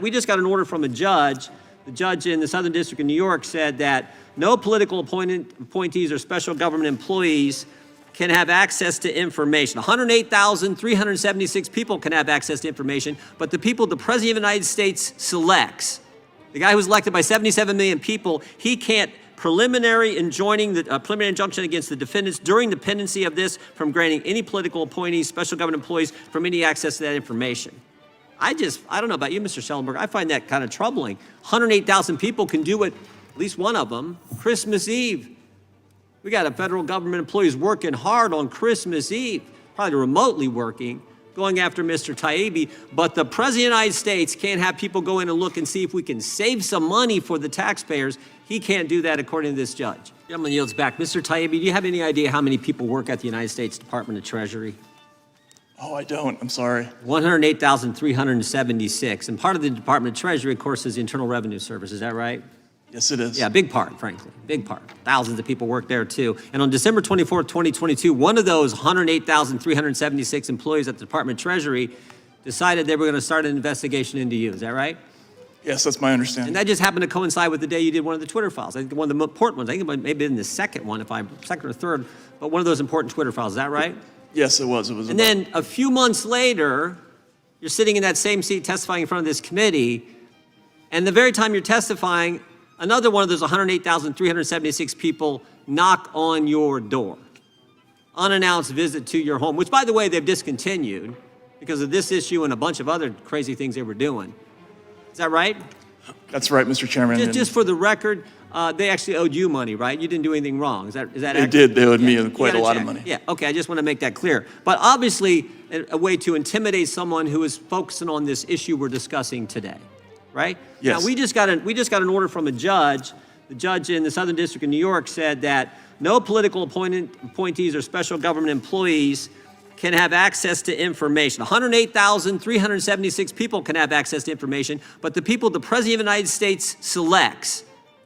We just got an order from a judge. The judge in the Southern District of New York said that no political appointees or special government employees can have access to information. 108,376 people can have access to information, but the people the President of the United States selects, the guy who was elected by 77 million people, he can't preliminary injunction against the defendants during the pendency of this from granting any political appointees, special government employees from any access to that information. I don't know about you, Mr. Schellenberg, I find that kind of troubling. 108,000 people can do it, at least one of them, Christmas Eve. We got a federal government employees working hard on Christmas Eve, probably remotely working, going after Mr. Taibbi, but the President of the United States can't have people go in and look and see if we can save some money for the taxpayers. He can't do that according to this judge. Gentleman yields back. Mr. Taibbi, do you have any idea how many people work at the United States Department of Treasury? Oh, I don't. I'm sorry. 108,376. And part of the Department of Treasury, of course, is the Internal Revenue Service. Is that right? Yes, it is. Yeah, big part, frankly. Big part. Thousands of people work there, too. And on December 24th, 2022, one of those 108,376 employees at the Department of Treasury decided they were going to start an investigation into you. Is that right? Yes, that's my understanding. And that just happened to coincide with the day you did one of the Twitter files. I think one of the important ones. I think it might have been the second one, second or third, but one of those important Twitter files. Is that right? Yes, it was. And then a few months later, you're sitting in that same seat testifying in front of this committee, and the very time you're testifying, another one of those 108,376 people knock on your door. Unannounced visit to your home, which, by the way, they've discontinued because of this issue and a bunch of other crazy things they were doing. Is that right? That's right, Mr. Chairman. Just for the record, they actually owed you money, right? You didn't do anything wrong. Is that They did. They owed me quite a lot of money. Yeah, okay, I just want to make that clear. But obviously, a way to intimidate someone who is focusing on this issue we're discussing today, right? Yes. Now, we just got an order from a judge. The judge in the Southern District of New York said that no political appointees or special government employees can have access to information. 108,376 people can have access to information, but the people the President of the United States selects,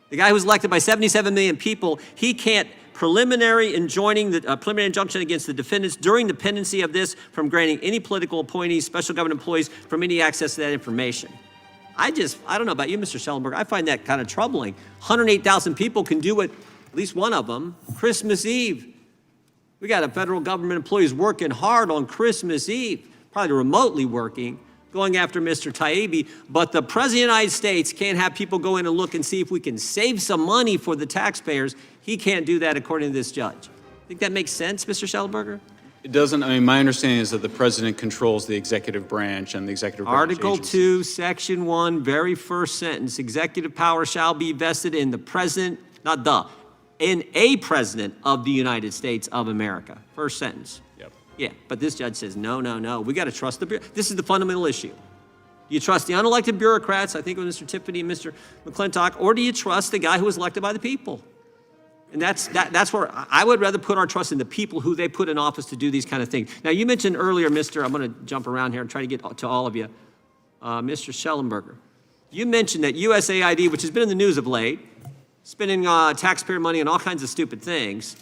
the guy who was elected by 77 million people, he can't preliminary injunction against the defendants during the pendency of this from granting any political appointees, special government employees from any access to that information. I don't know about you, Mr. Schellenberg, I find that kind of troubling. 108,000 people can do it, at least one of them, Christmas Eve. We got a federal government employees working hard on Christmas Eve, probably remotely working, going after Mr. Taibbi, but the President of the United States can't have people go in and look and see if we can save some money for the taxpayers. He can't do that according to this judge. Think that makes sense, Mr. Schellenberger? It doesn't. I mean, my understanding is that the president controls the executive branch and the executive branch Article agencies. 2, Section 1, very first sentence, executive power shall be vested in the president, in a president of the United States of America. First sentence. Yep. Yeah, but this judge says, no. We got to trust the bureau. This is the fundamental issue. Do you trust the unelected bureaucrats, I think with Mr. Tiffany and Mr. McClintock, or do you trust the guy who was elected by the people? And that's where I would rather put our trust in the people who they put in office to do these kind of things. Now, you mentioned earlier, I'm going to jump around here and try to get to all of you, Mr. Schellenberger. You mentioned that USAID, which has been in the news of late, spending taxpayer money on all kinds of stupid things,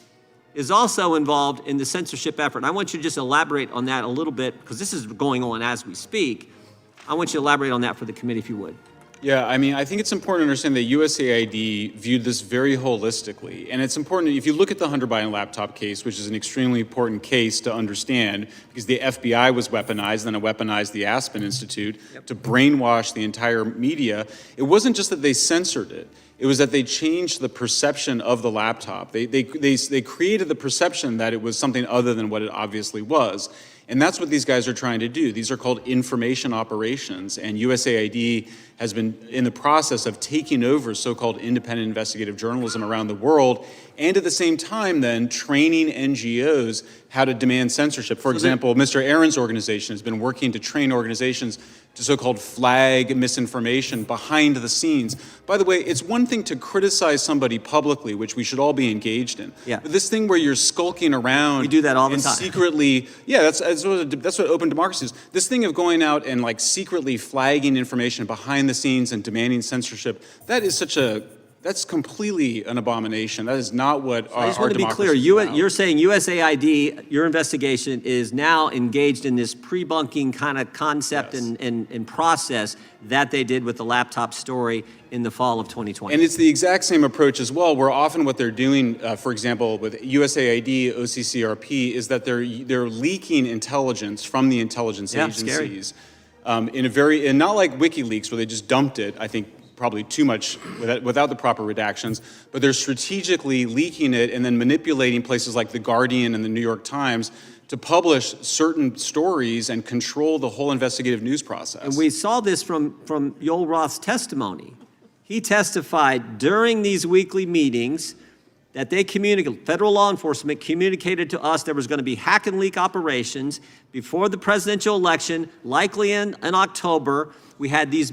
is also involved in the censorship effort. And I want you to just elaborate on that a little bit, because this is going on as we speak. I want you to elaborate on that for the committee, if you would. Yeah, I mean, I think it's important to understand that USAID viewed this very holistically. And it's important, if you look at the Hunter Biden laptop case, which is an extremely important case to understand, because the FBI was weaponized, then it weaponized the Aspen Institute to brainwash the entire media. It wasn't just that they censored it. It was that they changed the perception of the laptop. They created the perception that it was something other than what it obviously was. And that's what these guys are trying to do. These are called information operations, and USAID has been in the process of taking over so-called independent investigative journalism around the world, and at the same time then training NGOs how to demand censorship. For example, Mr. Aaron's organization has been working to train organizations to so-called flag misinformation behind the scenes. By the way, it's one thing to criticize somebody publicly, which we should all be engaged in. Yeah. But this thing where you're skulking around, we do that all the and time. Secretly, yeah, that's what open democracy is. This thing of going out and like secretly flagging information behind the scenes and demanding censorship, that is such a That's completely an abomination. That is not what I just our want to be clear. democracy is about. You're saying USAID, your investigation is now engaged in this pre-bunking kind of concept Yes. and process that they did with the laptop story in the fall of 2020. And it's the exact same approach as well, where often what they're doing, for example, with USAID, OCCRP, is that they're leaking intelligence from the intelligence Yeah, scary. agencies and not like WikiLeaks, where they just dumped it, I think, probably too much without the proper redactions, but they're strategically leaking it and then manipulating places like The Guardian and the New York Times to publish certain stories and control the whole investigative news process. And we saw this from Yoel Roth's testimony. He testified during these weekly meetings that they federal law enforcement communicated to us there was going to be hack and leak operations before the presidential election, likely in October. We had these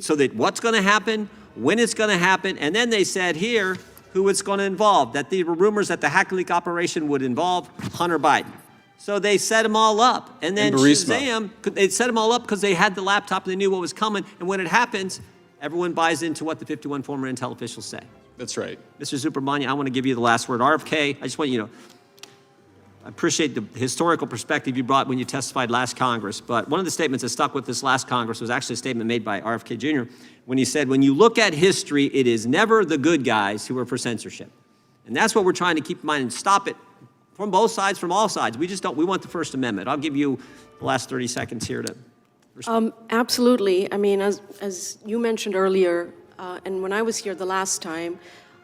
so that what's going to happen, when it's going to happen, and then they said here who it's going to involve, that there were rumors that the hack and leak operation would involve Hunter Biden. So they set them all up. And then Shazam, they set them all up because they had the laptop and they knew what was coming. And when it happens, everyone buys into what the 51 former intel officials say. That's right. Mr. Subramanian, I want to give you the last word. RFK, I just want you to know, I appreciate the historical perspective you brought when you testified last Congress, but one of the statements that stuck with this last Congress was actually a statement made by RFK Jr. when he said, when you look at history, it is never the good guys who are for censorship. And that's what we're trying to keep in mind and stop it from both sides, from all sides. We just don't, we want the First Amendment. I'll give you the last 30 seconds here to respond. Absolutely. I mean, as you mentioned earlier, and when I was here the last time,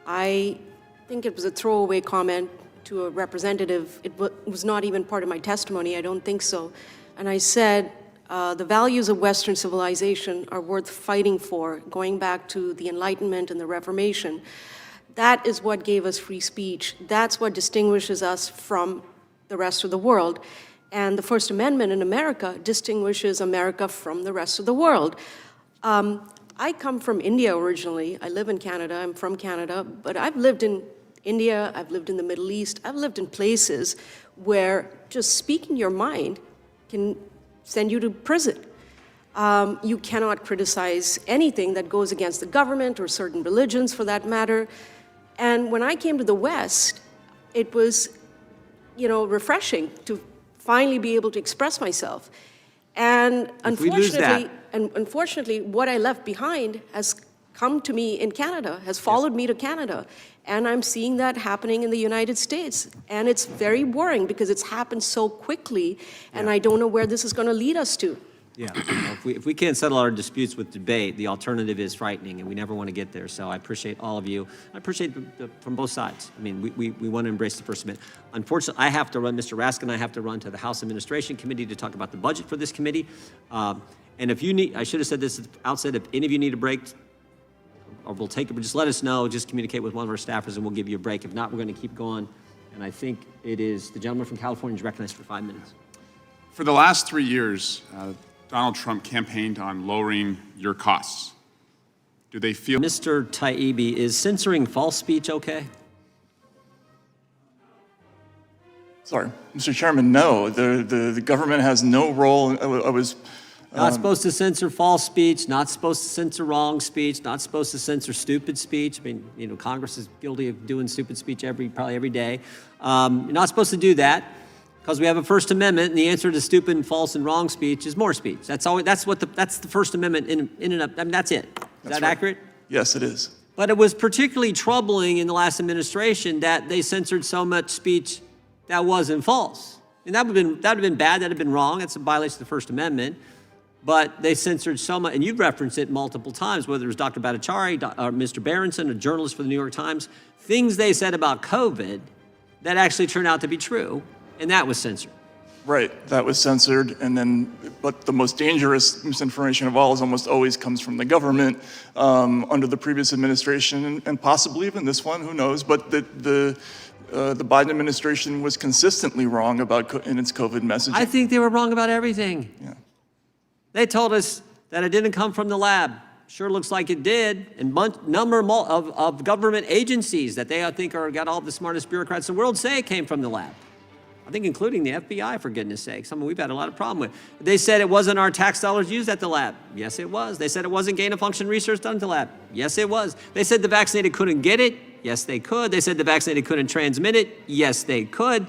I think it was a throwaway comment to a representative. It was not even part of my testimony. I don't think so. And I said, the values of Western civilization are worth fighting for, going back to the Enlightenment and the Reformation. That is what gave us free speech. That's what distinguishes us from the rest of the world. And the First Amendment in America distinguishes America from the rest of the world. I come from India originally. I live in Canada. I'm from Canada. But I've lived in India, I've lived in the Middle East, I've lived in places where just speaking your mind can send you to prison. You cannot criticize anything that goes against the government or certain religions for that matter. And when I came to the West, it was, refreshing to finally be able to express myself. And unfortunately, what I left behind has come to me in Canada, has followed me to Canada. And I'm seeing that happening in the United States. And it's very worrying because it's happened so quickly, and I don't know where this is going to lead us to. Yeah, if we can't settle our disputes with debate, the alternative is frightening, and we never want to get there. So I appreciate all of you. I appreciate from both sides. I mean, we want to embrace the First Amendment. Unfortunately, I have to run, Mr. Raskin and I have to run to the House Administration Committee to talk about the budget for this committee. And if you need, I should have said this at the outset, if any of you need a break, or we'll take it, but just let us know, just communicate with one of our staffers and we'll give you a break. If not, we're going to keep going. And I think it is the gentleman from California is recognized for 5 minutes. For the last 3 years, Donald Trump campaigned on lowering your costs. Do they feel? Mr. Taibbi, is censoring false speech okay? Sorry, Mr. Chairman, no. The government has no role. I was Not supposed to censor false speech, not supposed to censor wrong speech, not supposed to censor stupid speech. I mean, Congress is guilty of doing stupid speech probably every day. You're not supposed to do that because we have a First Amendment, and the answer to stupid and false and wrong speech is more speech. That's the First Amendment in and of. I mean, that's it. Is that accurate? Yes, it is. But it was particularly troubling in the last administration that they censored so much speech that wasn't false. And that would have been bad. That would have been wrong. That's a violation of the First Amendment. But they censored so much, and you've referenced it multiple times, whether it was Dr. Bhattacharya, or Mr. Berenson, a journalist for the New York Times, things they said about COVID that actually turned out to be true, and that was censored. Right, that was censored, but the most dangerous misinformation of all is almost always comes from the government under the previous administration, and possibly even this one, who knows, but the Biden administration was consistently wrong in its COVID messaging. I think they were wrong about everything. Yeah. They told us that it didn't come from the lab. Sure looks like it did. And number of government agencies that they, I think, got all the smartest bureaucrats in the world say it came from the lab. think including the FBI, for goodness sake, something we've had a lot of problem with. They said it wasn't our tax dollars used at the lab. Yes, it was. They said it wasn't gain-of-function research done at the lab. Yes, it was. They said the vaccinated couldn't get it. Yes, they could. They said the vaccinated couldn't transmit it. Yes, they could.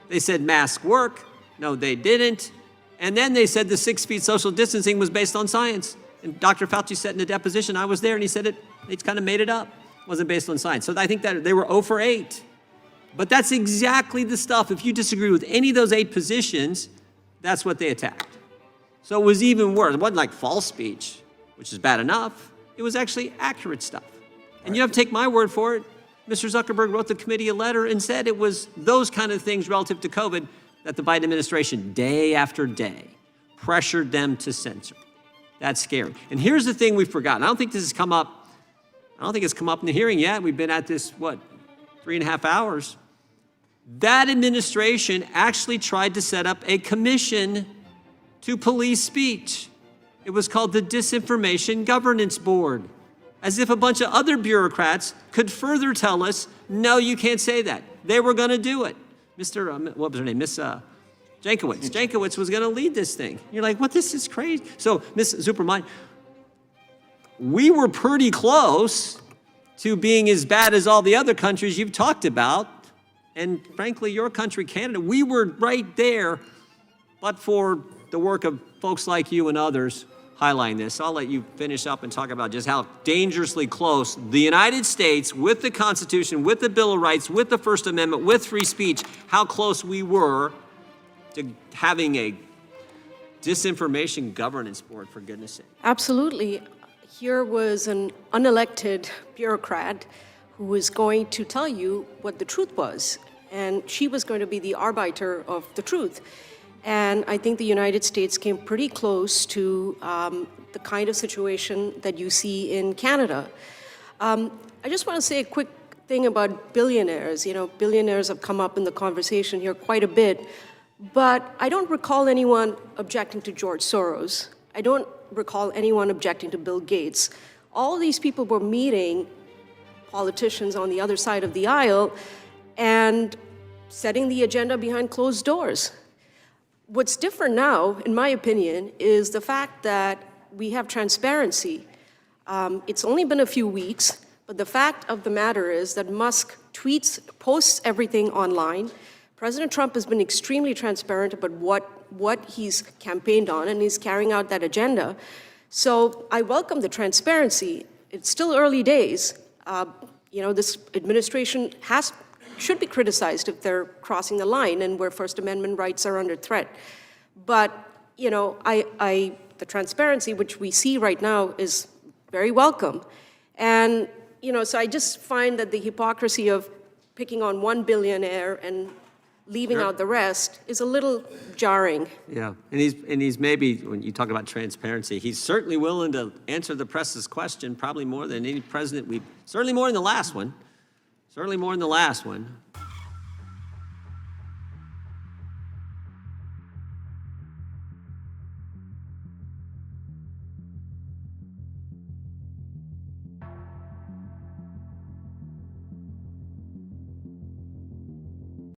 They said masks work. No, they didn't. And then they said the 6 feet social distancing was based on science. And Dr. Fauci said in a deposition, I was there, and he said they kind of made it up. It wasn't based on science. So I think that they were 0 for 8. But that's exactly the stuff. If you disagree with any of those 8 positions, that's what they attacked. So it was even worse. It wasn't like false speech, which is bad enough. It was actually accurate stuff. And you have to take my word for it. Mr. Zuckerberg wrote the committee a letter and said it was those kind of things relative to COVID that the Biden administration, day after day, pressured them to censor. That's scary. And here's the thing we've forgotten. I don't think this has come up. I don't think it's come up in the hearing yet. We've been at this, 3.5 hours. That administration actually tried to set up a commission to police speech. It was called the Disinformation Governance Board, as if a bunch of other bureaucrats could further tell us, no, you can't say that. They were going to do it. What was her name? Miss Jankowicz. Jankowicz was going to lead this thing. You're like, what? This is crazy. So, Miss Zuperman, we were pretty close to being as bad as all the other countries you've talked about. And frankly, your country, Canada, we were right there, but for the work of folks like you and others highlighting this. I'll let you finish up and talk about just how dangerously close the United States, with the Constitution, with the Bill of Rights, with the First Amendment, with free speech, how close we were to having a disinformation governance board, for goodness sake. Absolutely. Here was an unelected bureaucrat who was going to tell you what the truth was. And she was going to be the arbiter of the truth. And I think the United States came pretty close to the kind of situation that you see in Canada. I just want to say a quick thing about billionaires. You know, billionaires have come up in the conversation here quite a bit, but I don't recall anyone objecting to George Soros. I don't recall anyone objecting to Bill Gates. All these people were meeting politicians on the other side of the aisle and setting the agenda behind closed doors. What's different now, in my opinion, is the fact that we have transparency. It's only been a few weeks, but the fact of the matter is that Musk posts everything online. President Trump has been extremely transparent about what he's campaigned on, and he's carrying out that agenda. So I welcome the transparency. It's still early days. This administration should be criticized if they're crossing the line and where First Amendment rights are under threat. But, the transparency which we see right now is very welcome. And, so I just find that the hypocrisy of picking on one billionaire and leaving out the rest is a little jarring. Yeah, and he's maybe, when you talk about transparency, he's certainly willing to answer the press's question, probably more than any president certainly more than the last one. Certainly more than the last one.